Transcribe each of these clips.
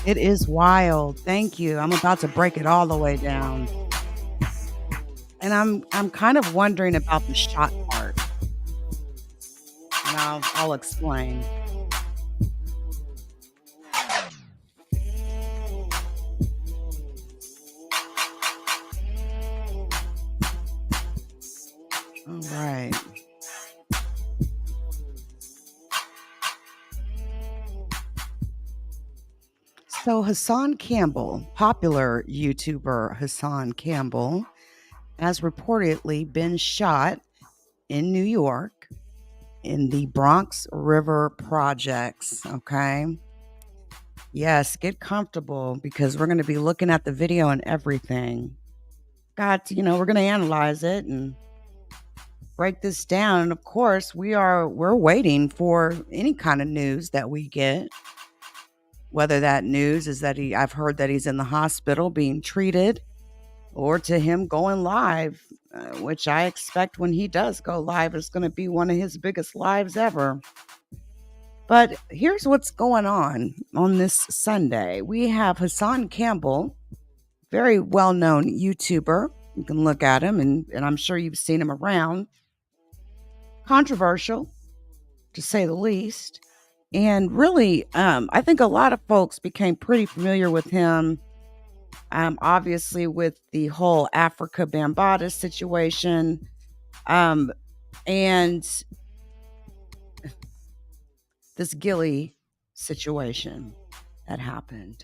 It is wild. Thank you. I'm about to break it all the way down. And I'm kind of wondering about the shot part, and I'll explain. All right. So Hassan Campbell, popular YouTuber Hassan Campbell, has reportedly been shot in New York in the Bronx River projects. Okay. Yes, get comfortable because we're going to be looking at the video and everything. We're going to analyze it and break this down. And of course, we're waiting for any kind of news that we get. Whether that news is that I've heard that he's in the hospital being treated, or to him going live, which I expect when he does go live is going to be one of his biggest lives ever. But here's what's going on this Sunday. We have Hassan Campbell, very well-known YouTuber. You can look at him, and I'm sure you've seen him around. Controversial, to say the least. And really, I think a lot of folks became pretty familiar with him, obviously with the whole Africa Bambaataa situation, and this Gilly situation that happened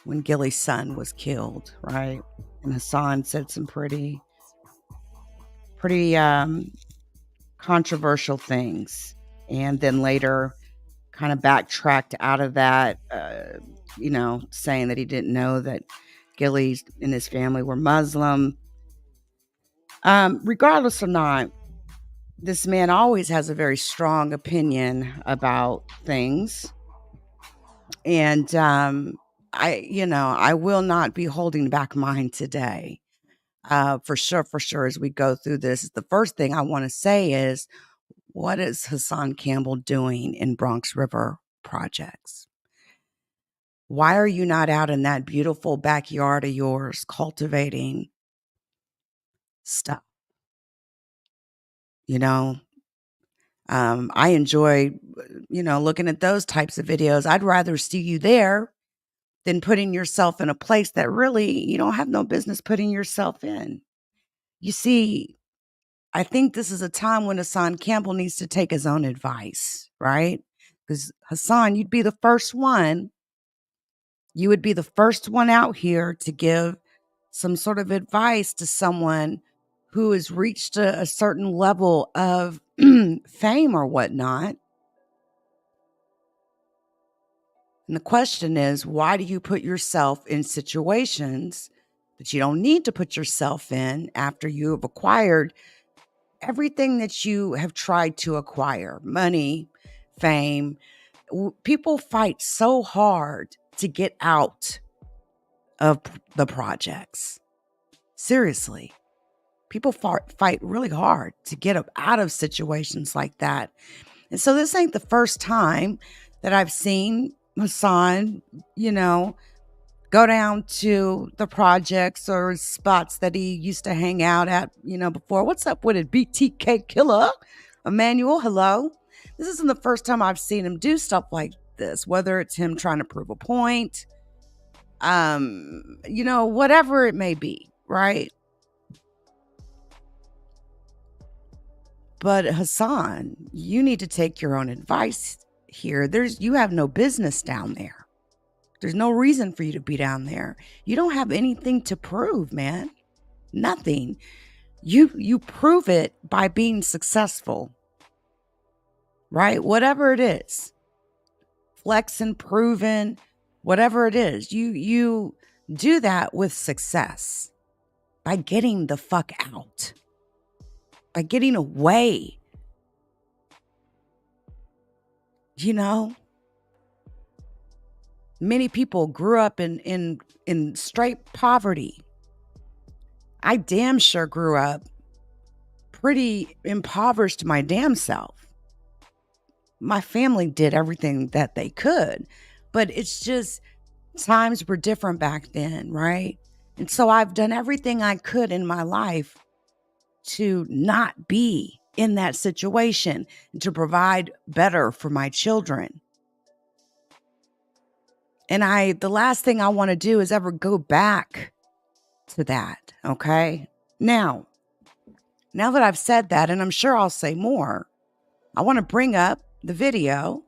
when Gilly's son was killed, right? And Hassan said some pretty controversial things, and then later kind of backtracked out of that, saying that he didn't know that Gilly and his family were Muslim. Regardless or not, this man always has a very strong opinion about things. And I will not be holding back mine today. For sure, as we go through this, the first thing I want to say is, what is Hassan Campbell doing in Bronx River projects? Why are you not out in that beautiful backyard of yours cultivating stuff? I enjoy, looking at those types of videos. I'd rather see you there than putting yourself in a place that really you don't have no business putting yourself in. You see, I think this is a time when Hassan Campbell needs to take his own advice, right? Because Hassan, you'd be the first one. You would be the first one out here to give some sort of advice to someone who has reached a certain level of fame or whatnot. And the question is, why do you put yourself in situations that you don't need to put yourself in after you have acquired everything that you have tried to acquire? Money, fame. People fight so hard to get out of the projects. Seriously. People fight really hard to get up out of situations like that. And so this ain't the first time that I've seen Hassan, go down to the projects or spots that he used to hang out at, before. What's up with it, BTK Killer? Emmanuel, hello. This isn't the first time I've seen him do stuff like this, whether it's him trying to prove a point, whatever it may be, right? But Hassan, you need to take your own advice here. You have no business down there. There's no reason for you to be down there. You don't have anything to prove, man. Nothing. You prove it by being successful. Right? Whatever it is. Flexing, proving, whatever it is. You do that with success by getting the fuck out. By getting away. Many people grew up in straight poverty. I damn sure grew up pretty impoverished my damn self. My family did everything that they could, but it's just Times were different back then, right? And so I've done everything I could in my life to not be in that situation, to provide better for my children. And the last thing I want to do is ever go back to that. Okay. Now that I've said that, and I'm sure I'll say more, I want to bring up the video.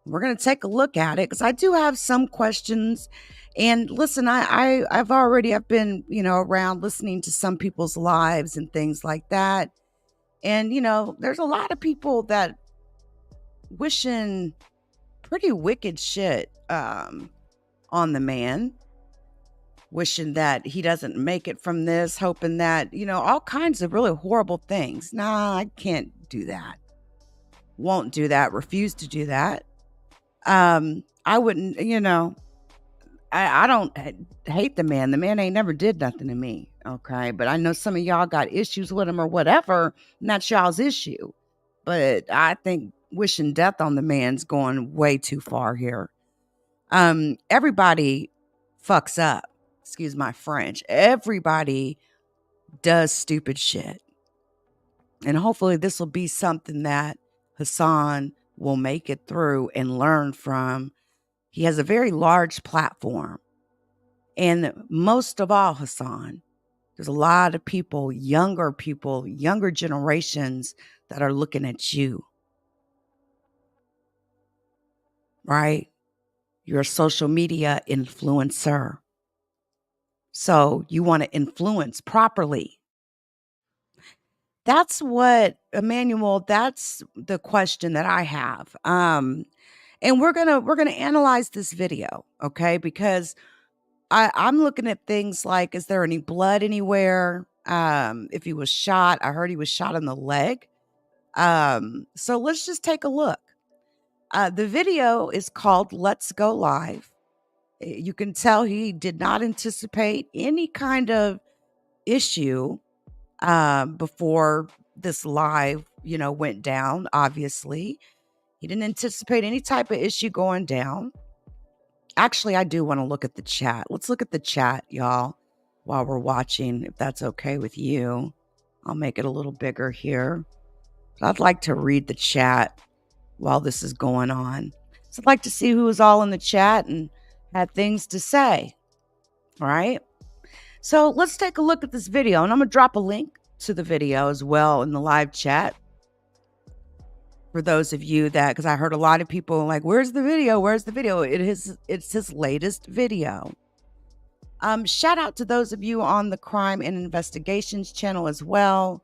We're going to take a look at it because I do have some questions. And listen, I've been, around listening to some people's lives and things like that. And, there's a lot of people that wishing pretty wicked shit on the man, wishing that he doesn't make it from this, hoping that, all kinds of really horrible things. Nah, I can't do that. Won't do that. Refuse to do that. I wouldn't, I don't hate the man. The man ain't never did nothing to me. Okay. But I know some of y'all got issues with him or whatever, and that's y'all's issue. But I think wishing death on the man's going way too far here. Everybody fucks up. Excuse my French. Everybody does stupid shit. And hopefully this will be something that Hassan will make it through and learn from. He has a very large platform. And most of all, Hassan, there's a lot of people, younger generations that are looking at you. Right? You're a social media influencer. So you want to influence properly. That's what, Emmanuel, that's the question that I have. And we're gonna analyze this video, okay? Because I'm looking at things like, is there any blood anywhere? If he was shot, I heard he was shot in the leg. So let's just take a look. The video is called Let's Go Live. You can tell he did not anticipate any kind of issue before this live, went down. Obviously, he didn't anticipate any type of issue going down. Actually, I do want to look at the chat. Let's look at the chat, y'all, while we're watching, if that's okay with you. I'll make it a little bigger here. But I'd like to read the chat while this is going on. So I'd like to see who was all in the chat and had things to say. All right. So let's take a look at this video, and I'm going to drop a link to the video as well in the live chat for those of you that, because I heard a lot of people like, where's the video? Where's the video? It's his latest video. Shout out to those of you on the Crime and Investigations channel as well.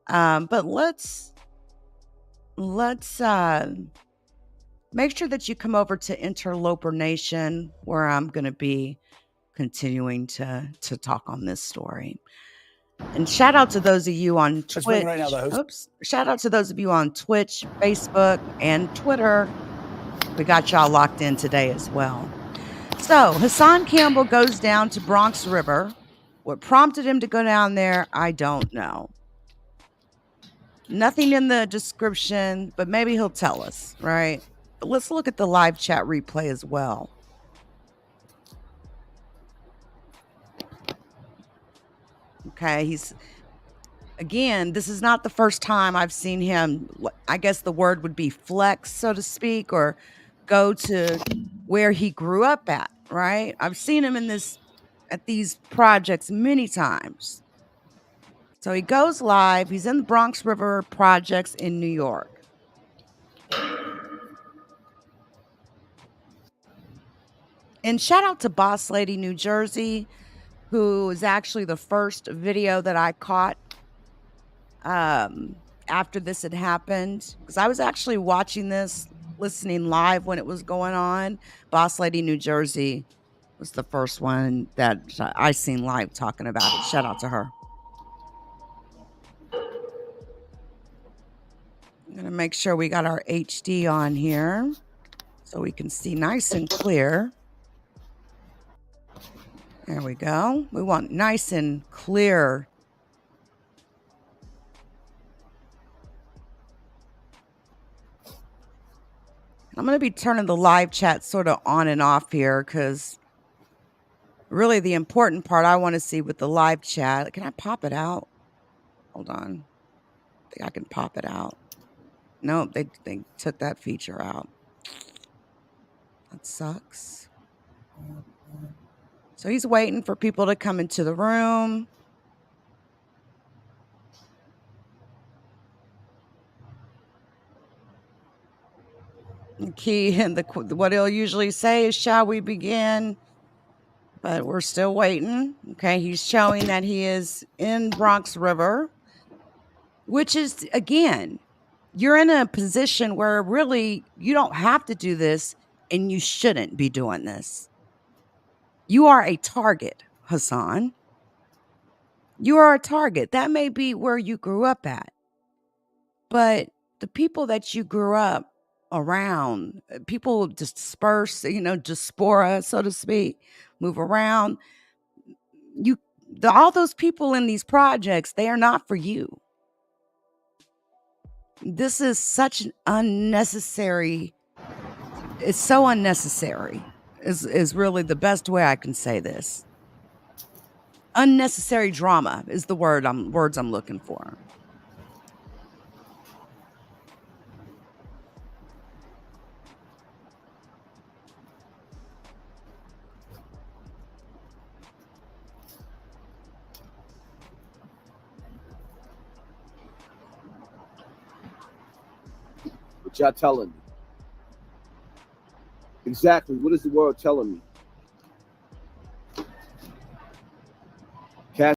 But let's make sure that you come over to Interloper Nation, where I'm going to be continuing to talk on this story. And shout out to those of you on Twitch. Right now, shout out to those of you on Twitch, Facebook, and Twitter. We got y'all locked in today as well. So Hassan Campbell goes down to Bronx River. What prompted him to go down there, I don't know. Nothing in the description, but maybe he'll tell us, right? But let's look at the live chat replay as well. Okay, this is not the first time I've seen him, I guess the word would be flex, so to speak, or go to where he grew up at, right? I've seen him at these projects many times. So he goes live. He's in the Bronx River projects in New York. And shout out to Boss Lady New Jersey, who is actually the first video that I caught after this had happened. Because I was actually watching this, listening live when it was going on. Boss Lady New Jersey was the first one that I seen live talking about it. Shout out to her. I'm going to make sure we got our HD on here so we can see nice and clear. There we go. We want nice and clear. I'm going to be turning the live chat sort of on and off here because really the important part I want to see with the live chat. Can I pop it out? Hold on. I think I can pop it out. No, they took that feature out. That sucks. So he's waiting for people to come into the room. The key and what he'll usually say is, "Shall we begin?" But we're still waiting. Okay, he's showing that he is in Bronx River, which is, again, you're in a position where really you don't have to do this and you shouldn't be doing this. You are a target, Hassan. You are a target. That may be where you grew up at, but the people that you grew up around, people disperse, diaspora, so to speak, move around. All those people in these projects, they are not for you. This is such an unnecessary. It's so unnecessary. Is really the best way I can say this. Unnecessary drama is the words I'm looking for. What y'all telling me? Exactly. What is the world telling me?